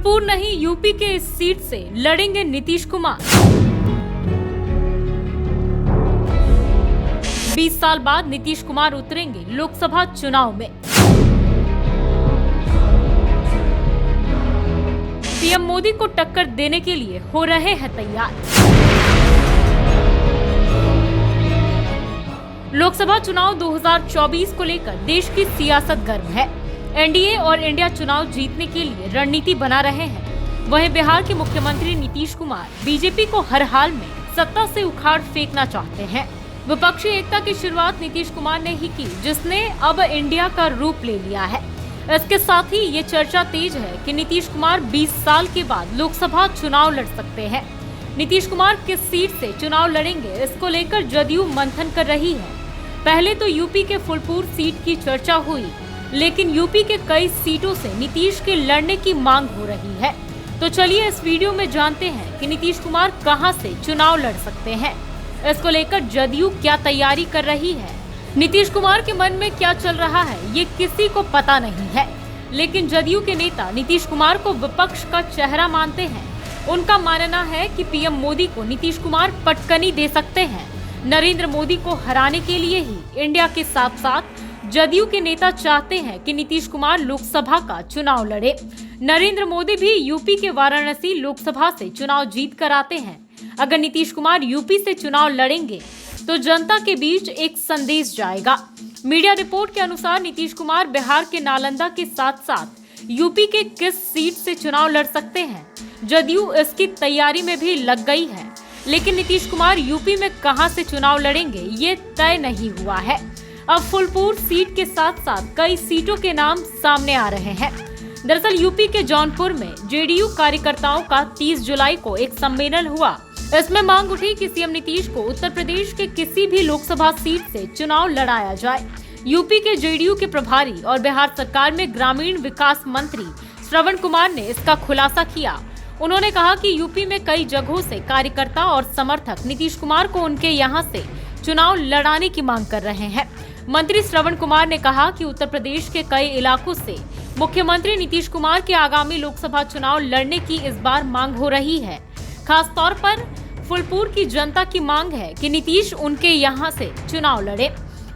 फुलपुर नहीं, यूपी के इस सीट से लड़ेंगे नीतीश कुमार। 20 साल बाद नीतीश कुमार उतरेंगे लोकसभा चुनाव में। पीएम मोदी को टक्कर देने के लिए हो रहे हैं तैयार। लोकसभा चुनाव 2024 को लेकर देश की सियासत गर्म है। एनडीए और इंडिया चुनाव जीतने के लिए रणनीति बना रहे हैं। वहीं बिहार के मुख्यमंत्री नीतीश कुमार बीजेपी को हर हाल में सत्ता से उखाड़ फेंकना चाहते हैं। विपक्षी एकता की शुरुआत नीतीश कुमार ने ही की, जिसने अब इंडिया का रूप ले लिया है। इसके साथ ही ये चर्चा तेज है कि नीतीश कुमार 20 साल के बाद लोकसभा चुनाव लड़ सकते हैं। नीतीश कुमार किस सीट से चुनाव लड़ेंगे, इसको लेकर जदयू मंथन कर रही है। पहले तो यूपी के फुलपुर सीट की चर्चा हुई, लेकिन यूपी के कई सीटों से नीतीश के लड़ने की मांग हो रही है। तो चलिए इस वीडियो में जानते हैं कि नीतीश कुमार कहां से चुनाव लड़ सकते हैं। इसको लेकर जदयू क्या तैयारी कर रही है, नीतीश कुमार के मन में क्या चल रहा है, ये किसी को पता नहीं है। लेकिन जदयू के नेता नीतीश कुमार को विपक्ष का चेहरा मानते हैं। उनका मानना है कि पीएम मोदी को नीतीश कुमार पटकनी दे सकते हैं। नरेंद्र मोदी को हराने के लिए ही इंडिया के साथ साथ जदयू के नेता चाहते हैं कि नीतीश कुमार लोकसभा का चुनाव लड़े। नरेंद्र मोदी भी यूपी के वाराणसी लोकसभा से चुनाव जीत कर आते हैं। अगर नीतीश कुमार यूपी से चुनाव लड़ेंगे तो जनता के बीच एक संदेश जाएगा। मीडिया रिपोर्ट के अनुसार नीतीश कुमार बिहार के नालंदा के साथ साथ यूपी के किस सीट से चुनाव लड़ सकते हैं, जदयू इसकी तैयारी में भी लग गई है। लेकिन नीतीश कुमार यूपी में कहां से चुनाव लड़ेंगे, ये तय नहीं हुआ है। अब फुलपुर सीट के साथ साथ कई सीटों के नाम सामने आ रहे हैं। दरअसल यूपी के जौनपुर में जेडीयू कार्यकर्ताओं का 30 जुलाई को एक सम्मेलन हुआ। इसमें मांग उठी कि सीएम नीतीश को उत्तर प्रदेश के किसी भी लोकसभा सीट से चुनाव लड़ाया जाए। यूपी के जेडीयू के प्रभारी और बिहार सरकार में ग्रामीण विकास मंत्री श्रवण कुमार ने इसका खुलासा किया। उन्होंने कहा कि यूपी में कई जगहों से कार्यकर्ता और समर्थक नीतीश कुमार को उनके यहां से चुनाव लड़ाने की मांग कर रहे हैं। मंत्री श्रवण कुमार ने कहा कि उत्तर प्रदेश के कई इलाकों से मुख्यमंत्री नीतीश कुमार के आगामी लोकसभा चुनाव लड़ने की इस बार मांग हो रही है। खास तौर पर फुलपुर की जनता की मांग है कि नीतीश उनके यहां से चुनाव लड़े।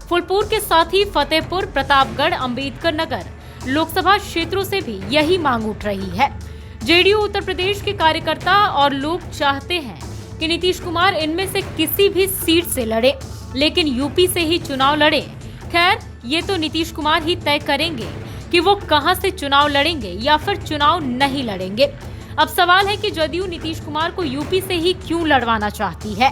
फुलपुर के साथ ही फतेहपुर, प्रतापगढ़, अंबेडकर नगर लोकसभा क्षेत्रों से भी यही मांग उठ रही है। जेडीयू उत्तर प्रदेश के कार्यकर्ता और लोग चाहते हैं कि नीतीश कुमार इनमें से किसी भी सीट से लड़े, लेकिन यूपी से ही चुनाव लड़े। खैर, ये तो नीतीश कुमार ही तय करेंगे कि वो कहां से चुनाव लड़ेंगे या फिर चुनाव नहीं लड़ेंगे। अब सवाल है कि जदयू नीतीश कुमार को यूपी से ही क्यों लड़वाना चाहती है।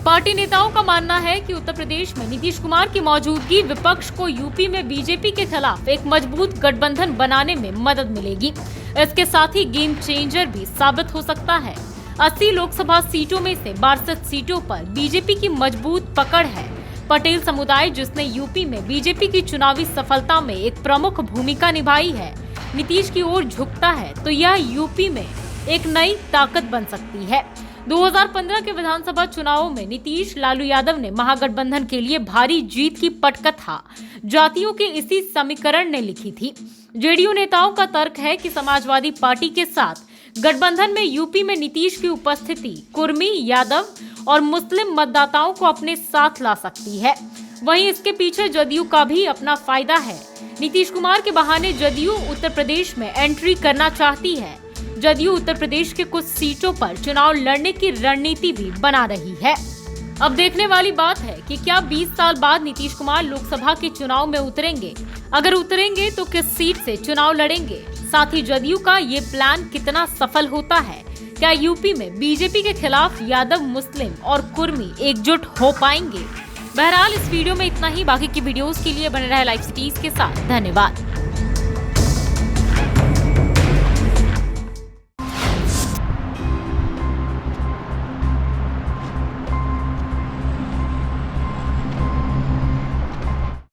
पार्टी नेताओं का मानना है कि उत्तर प्रदेश में नीतीश कुमार की मौजूदगी विपक्ष को यूपी में बीजेपी के खिलाफ एक मजबूत गठबंधन बनाने में मदद मिलेगी। इसके साथ ही गेम चेंजर भी साबित हो सकता है। 80 लोकसभा सीटों में से 62 सीटों पर बीजेपी की मजबूत पकड़ है। पटेल समुदाय, जिसने यूपी में बीजेपी की चुनावी सफलता में एक प्रमुख भूमिका निभाई है, नीतीश की ओर झुकता है, तो यह यूपी में एक नई ताकत बन सकती है। 2015 के विधानसभा चुनावों में नीतीश लालू यादव ने महागठबंधन के लिए भारी जीत की पटकथा जातियों के इसी समीकरण ने लिखी थी। जेडीयू नेताओं का तर्क है कि समाजवादी पार्टी के साथ गठबंधन में यूपी में नीतीश की उपस्थिति कुर्मी, यादव और मुस्लिम मतदाताओं को अपने साथ ला सकती है। वहीं इसके पीछे जदयू का भी अपना फायदा है। नीतीश कुमार के बहाने जदयू उत्तर प्रदेश में एंट्री करना चाहती है। जदयू उत्तर प्रदेश के कुछ सीटों पर चुनाव लड़ने की रणनीति भी बना रही है। अब देखने वाली बात है कि क्या 20 साल बाद नीतीश कुमार लोकसभा के चुनाव में उतरेंगे। अगर उतरेंगे तो किस सीट से चुनाव लड़ेंगे। साथ ही जदयू का ये प्लान कितना सफल होता है। क्या यूपी में बीजेपी के खिलाफ यादव, मुस्लिम और कुर्मी एकजुट हो पाएंगे। बहरहाल इस वीडियो में इतना ही। बाकी की वीडियोस के लिए बने रहे लाइव सिटीज के साथ। धन्यवाद।